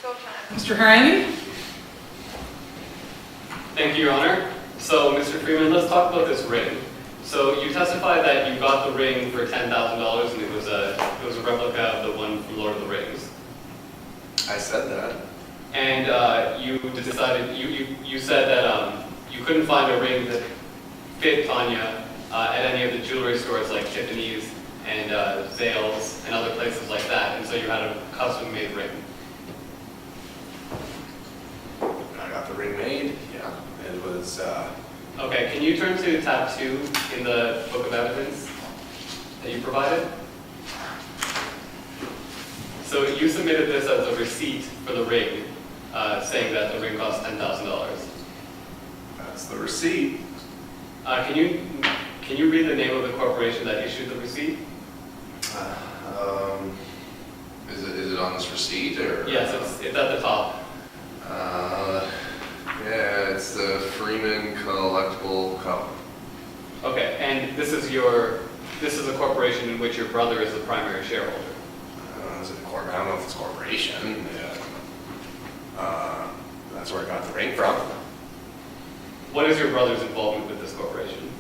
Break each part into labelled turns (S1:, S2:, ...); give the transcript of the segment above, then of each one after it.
S1: Mr. Harani?
S2: Thank you, Your Honor. So, Mr. Freeman, let's talk about this ring. So, you testified that you got the ring for $10,000, and it was a replica of the one from Lord of the Rings.
S3: I said that.
S2: And you said that you couldn't find a ring that fit Tanya at any of the jewelry stores like Tiffany's and Zales and other places like that, and so you had a custom-made ring.
S3: I got the ring made, yeah. It was,
S2: Okay, can you turn to tab 2 in the book of evidence that you provided? So you submitted this as a receipt for the ring, saying that the ring cost $10,000.
S3: that's the receipt.
S2: Can you read the name of the corporation that issued the receipt?
S3: Is it on this receipt or?
S2: Yes, it's at the top.
S3: Yeah, it's the Freeman Collectible Co.
S2: Okay, and this is a corporation in which your brother is the primary shareholder.
S3: I don't know if it's a corporation. Yeah. That's where I got the ring from.
S2: What is your brother's involvement with this corporation?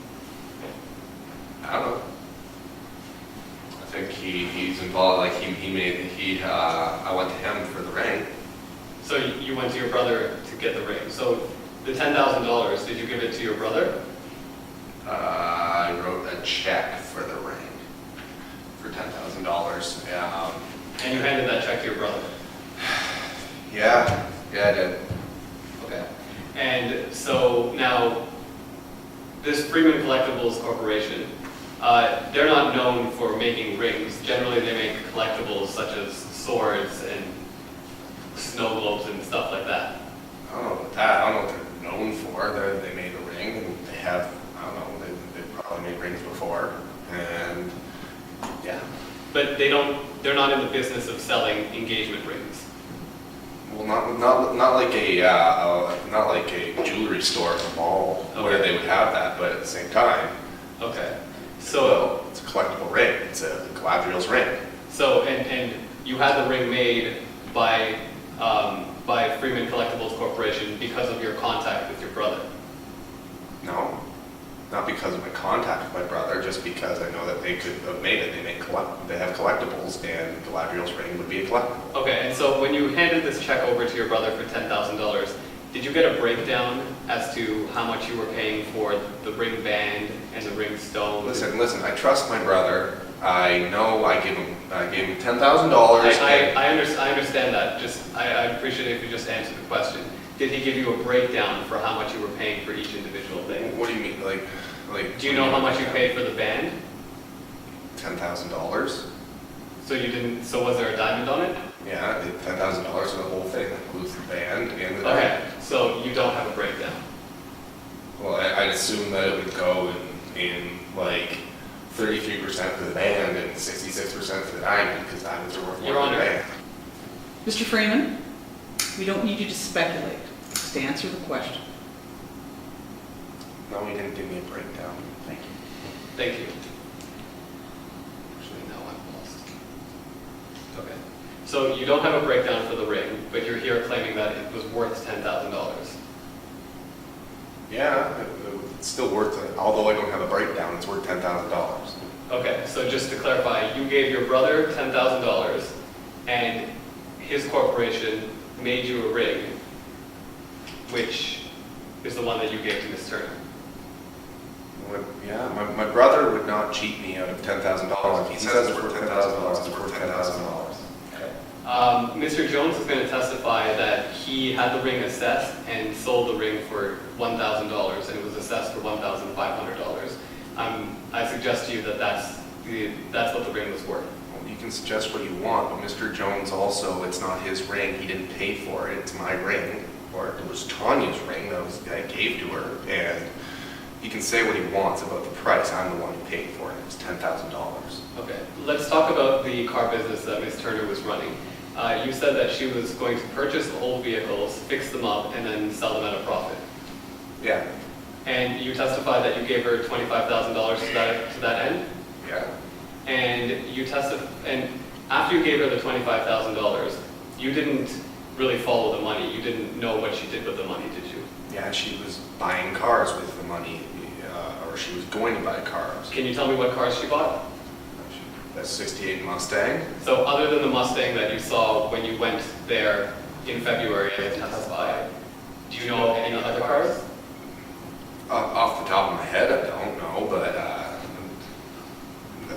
S3: I don't know. I think he's involved. Like I went to him for the ring.
S2: So you went to your brother to get the ring. So the $10,000, did you give it to your brother?
S3: I wrote a check for the ring for $10,000. Yeah.
S2: And you handed that check to your brother?
S3: Yeah, I did.
S2: Okay. And so now, this Freeman Collectibles Corporation, they're not known for making rings. Generally, they make collectibles such as swords and snow globes and stuff like that.
S3: I don't know about that. I don't know what they're known for. They made a ring, and they have, I don't know, they've probably made rings before, and yeah.
S2: But they're not in the business of selling engagement rings.
S3: Well, not like a jewelry store at the mall where they would have that, but at the same time.
S2: Okay. So
S3: it's a collectible ring. It's a Galadriel's ring.
S2: So and you had the ring made by Freeman Collectibles Corporation because of your contact with your brother.
S3: No, not because of my contact with my brother. Just because I know that they could have made it. They have collectibles, and Galadriel's ring would be a collectible.
S2: Okay, and so when you handed this check over to your brother for $10,000, did you get a breakdown as to how much you were paying for the ring band and the ring stone?
S3: Listen. I trust my brother. I know I gave him $10,000.
S2: I understand that. I'd appreciate it if you just answered the question. Did he give you a breakdown for how much you were paying for each individual thing?
S3: What do you mean, like?
S2: Do you know how much you paid for the band?
S3: $10,000.
S2: So you didn't. So was there a diamond on it?
S3: Yeah, I did $10,000 for the whole thing. That includes the band and the diamond.
S2: Okay, so you don't have a breakdown.
S3: Well, I'd assume that it would go in like 33% for the band and 66% for the diamond, because diamonds are worth more than the band.
S1: Mr. Freeman, we don't need you to speculate. Just answer the question.
S3: No, he didn't give me a breakdown.
S1: Thank you.
S2: Thank you. Actually, now I'm lost. Okay. So you don't have a breakdown for the ring, but you're here claiming that it was worth $10,000.
S3: Yeah, it's still worth it. Although I don't have a breakdown, it's worth $10,000.
S2: Okay, so just to clarify, you gave your brother $10,000, and his corporation made you a ring, which is the one that you gave to Ms. Turner.
S3: Yeah, my brother would not cheat me out of $10,000. He says it's worth $10,000. It's worth $10,000.
S2: Mr. Jones is going to testify that he had the ring assessed and sold the ring for $1,000, and it was assessed for $1,500. I suggest to you that that's what the ring was worth.
S3: Well, you can suggest what you want, but Mr. Jones also, it's not his ring. He didn't pay for it. It's my ring, or it was Tanya's ring that I gave to her, and he can say what he wants about the price. I'm the one who paid for it. It was $10,000.
S2: Okay, let's talk about the car business that Ms. Turner was running. You said that she was going to purchase old vehicles, fix them up, and then sell them at a profit.
S3: Yeah.
S2: And you testified that you gave her $25,000 to that end?
S3: Yeah.
S2: And and after you gave her the $25,000, you didn't really follow the money. You didn't know what she did with the money, did you?
S3: Yeah, she was buying cars with the money, or she was going to buy cars.
S2: Can you tell me what cars she bought?
S3: That 68 Mustang.
S2: So other than the Mustang that you saw when you went there in February to testify, do you know of any other cars?
S3: Off the top of my head, I don't know, but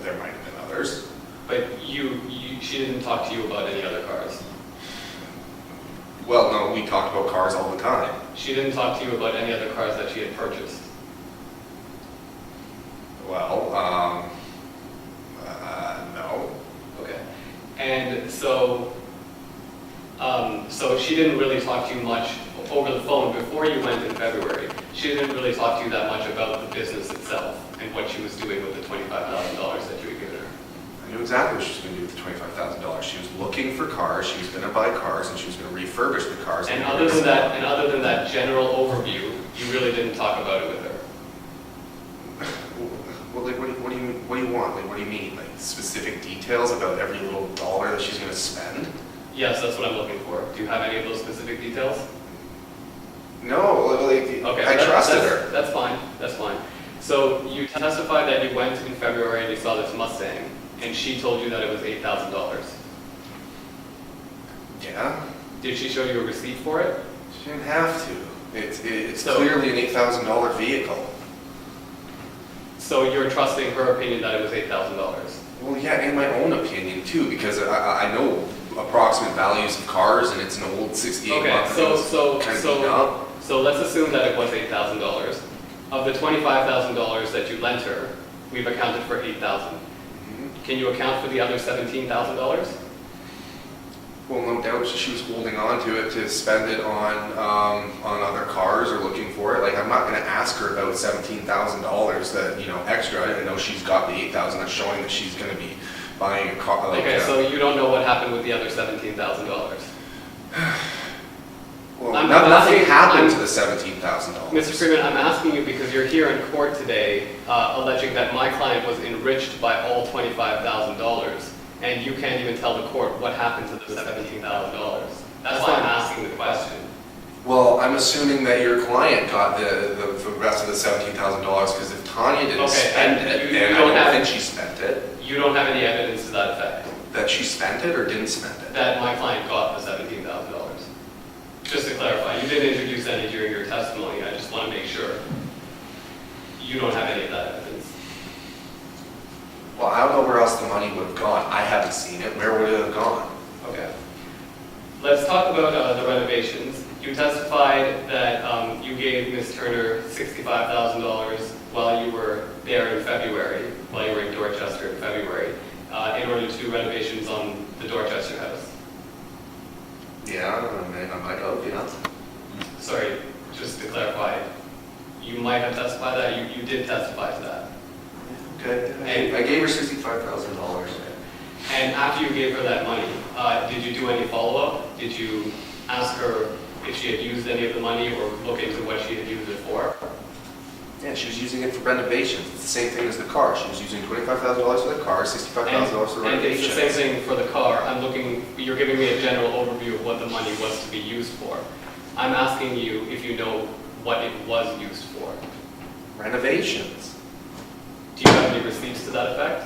S3: there might have been others.
S2: But she didn't talk to you about any other cars.
S3: Well, no, we talked about cars all the time.
S2: She didn't talk to you about any other cars that she had purchased.
S3: Well, no.
S2: Okay. And so she didn't really talk to you much over the phone before you went in February. She didn't really talk to you that much about the business itself and what she was doing with the $25,000 that you had given her.
S3: I knew exactly what she was going to do with the $25,000. She was looking for cars, she was going to buy cars, and she was going to refurbish the cars.
S2: And other than that general overview, you really didn't talk about it with her.
S3: Well, like, what do you want? Like, what do you mean? Like, specific details about every little dollar that she's going to spend?
S2: Yes, that's what I'm looking for. Do you have any of those specific details?
S3: No, like,
S2: Okay,
S3: I trusted her.
S2: That's fine, that's fine. So you testified that you went in February and you saw this Mustang, and she told you that it was $8,000.
S3: Yeah,
S2: Did she show you a receipt for it?
S3: she didn't have to. It's
S2: So-
S3: clearly an $8,000 vehicle.
S2: So you're trusting her opinion that it was $8,000?
S3: Well, yeah, in my own opinion too, because I know approximate values of cars, and it's an old '68
S2: Okay,
S3: Mustang.
S2: so
S3: Kind of beat up.
S2: let's assume that it was $8,000. Of the $25,000 that you lent her, we've accounted for $8,000.
S3: Mhm.
S2: Can you account for the other $17,000?
S3: Well, no doubt she was holding on to it to spend it on other cars or looking for it. Like, I'm not going to ask her about $17,000 that, extra. I know she's got the $8,000. That's showing that she's going to be buying a car. Like,
S2: Okay, so you don't know what happened with the other $17,000.
S3: well,
S2: I'm
S3: nothing
S2: asking-
S3: happened to the $17,000.
S2: Mr. Freeman, I'm asking you because you're here in court today alleging that my client was enriched by all $25,000, and you can't even tell the court what happened to the $17,000. That's why I'm asking the question.
S3: Well, I'm assuming that your client got the rest of the $17,000 because if Tanya didn't
S2: Okay,
S3: spend
S2: and
S3: it,
S2: you
S3: and I
S2: don't
S3: don't
S2: have-
S3: think she spent it,
S2: You don't have any evidence to that effect,
S3: that she spent it or didn't spend it.
S2: that my client got the $17,000. Just to clarify, you didn't introduce any during your testimony, I just want to make sure. You don't have any of that evidence.
S3: Well, I don't know where else the money would have gone. I haven't seen it. Where would it have gone?
S2: Okay. Let's talk about the renovations. You testified that you gave Ms. Turner $65,000 while you were there in February, while you were in Dorchester in February, in order to do renovations on the Dorchester house.
S3: Yeah, I might have, yeah.
S2: Sorry, just to clarify, you might have testified that, you did testify to that.
S3: Okay. I gave her $65,000.
S2: And after you gave her that money, did you do any follow-up? Did you ask her if she had used any of the money or look into what she had used it for?
S3: Yeah, she was using it for renovations. It's the same thing as the car. She was using $25,000 for the car, $65,000 for
S2: And it's
S3: renovations.
S2: the same thing for the car. You're giving me a general overview of what the money was to be used for. I'm asking you if you know what it was used for.
S3: Renovations.
S2: Do you have any receipts to that effect?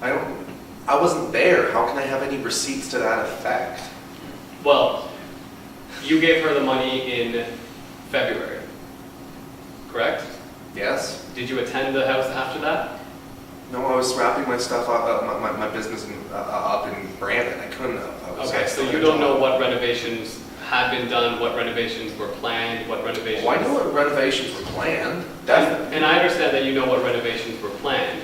S3: I wasn't there. How can I have any receipts to that effect?
S2: Well, you gave her the money in February, correct?
S3: Yes?
S2: Did you attend the house after that?
S3: No, I was wrapping my stuff up, my business up in Brandon. I couldn't have. I was
S2: Okay, so you don't know what renovations had been done, what renovations were planned, what renovations...
S3: Well, I know what renovations were planned. Definitely.
S2: And I understand that you know what renovations were planned,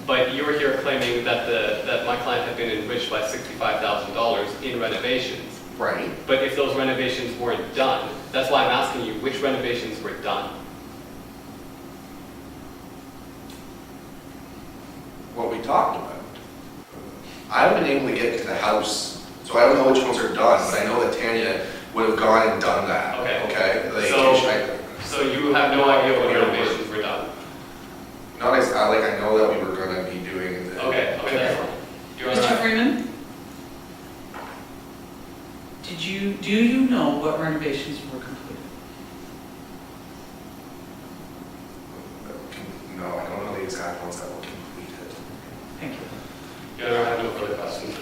S2: but you're here claiming that that my client had been enriched by $65,000 in renovations.
S3: Right.
S2: But if those renovations weren't done, that's why I'm asking you which renovations were done.
S3: What we talked about. I haven't been able to get to the house, so I don't know which ones are done, but I know that Tanya would have gone and done that.
S2: Okay.
S3: Okay? Like,
S2: So you have no idea what renovations were done?
S3: Not as, I know that we were going to be doing.
S2: Okay, that's fine. You're on
S1: Mr.
S2: that.
S1: Freeman? do you know what renovations were completed?
S3: No, I don't know the exact ones that were completed.
S1: Thank you.
S2: Yeah, I don't have no further questions.